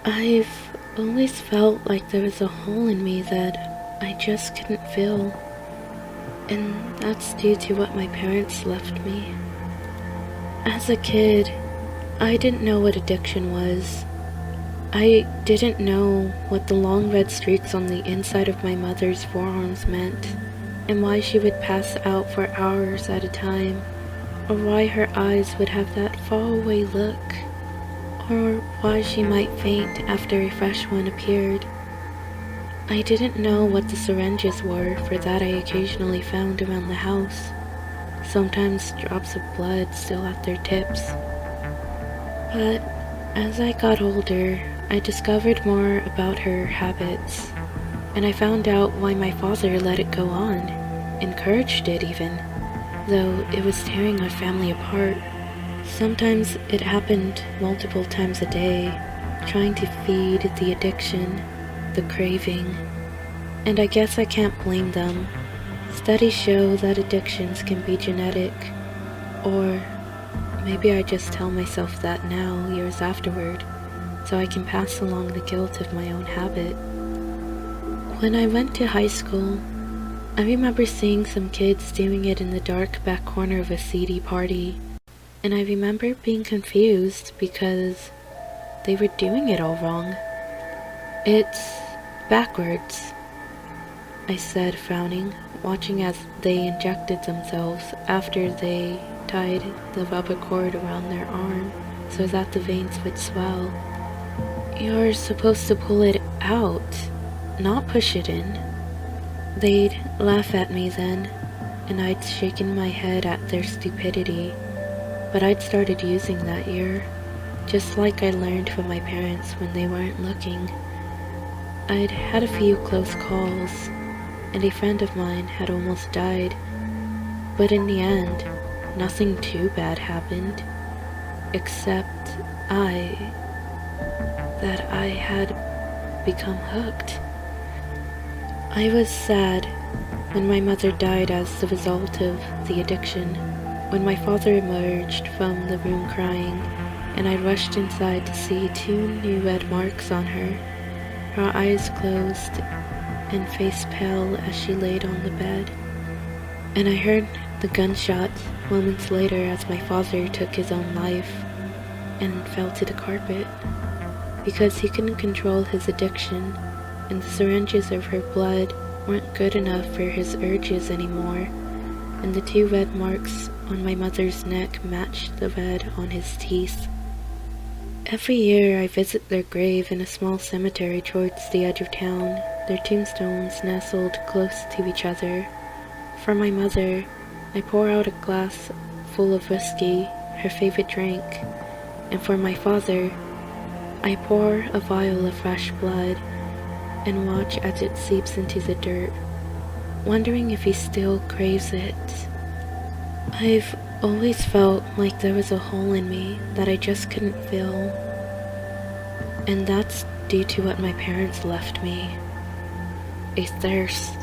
I've always felt like there was a hole in me that I just couldn't fill, and that's due to what my parents left me. As a kid, I didn't know what addiction was. I didn't know what the long red streaks on the inside of my mother's forearms meant, and why she would pass out for hours at a time, or why her eyes would have that far-away look, or why she might faint after a fresh one appeared. I didn't know what the syringes were for that I occasionally found around the house, sometimes drops of blood still at their tips. But as I got older, I discovered more about her habits, and I found out why my father let it go on, encouraged it even, though it was tearing our family apart. Sometimes it happened multiple times a day, trying to feed the addiction, the craving, and I guess I can't blame them. Studies show that addictions can be genetic, or maybe I just tell myself that now, years afterward, so I can pass along the guilt of my own habit. When I went to high school, I remember seeing some kids doing it in the dark back corner of a seedy party, and I remember being confused because they were doing it all wrong. It's backwards, I said, frowning, watching as they injected themselves after they tied the rubber cord around their arm so that the veins would swell. You're supposed to pull it out, not push it in. They'd laugh at me then, and I'd shaken my head at their stupidity, but I'd started using that year, just like I learned from my parents when they weren't looking. I'd had a few close calls, and a friend of mine had almost died, but in the end, nothing too bad happened, except that I had become hooked. I was sad when my mother died as the result of the addiction, when my father emerged from the room crying, and I rushed inside to see 2 new red marks on her, her eyes closed and face pale as she laid on the bed. And I heard the gunshot moments later as my father took his own life and fell to the carpet, because he couldn't control his addiction, and the syringes of her blood weren't good enough for his urges anymore, and the 2 red marks on my mother's neck matched the red on his teeth. Every year I visit their grave in a small cemetery towards the edge of town, their tombstones nestled close to each other. For my mother, I pour out a glass full of whiskey, her favorite drink, and for my father, I pour a vial of fresh blood and watch as it seeps into the dirt, wondering if he still craves it. I've always felt like there was a hole in me that I just couldn't fill, and that's due to what my parents left me. A thirst.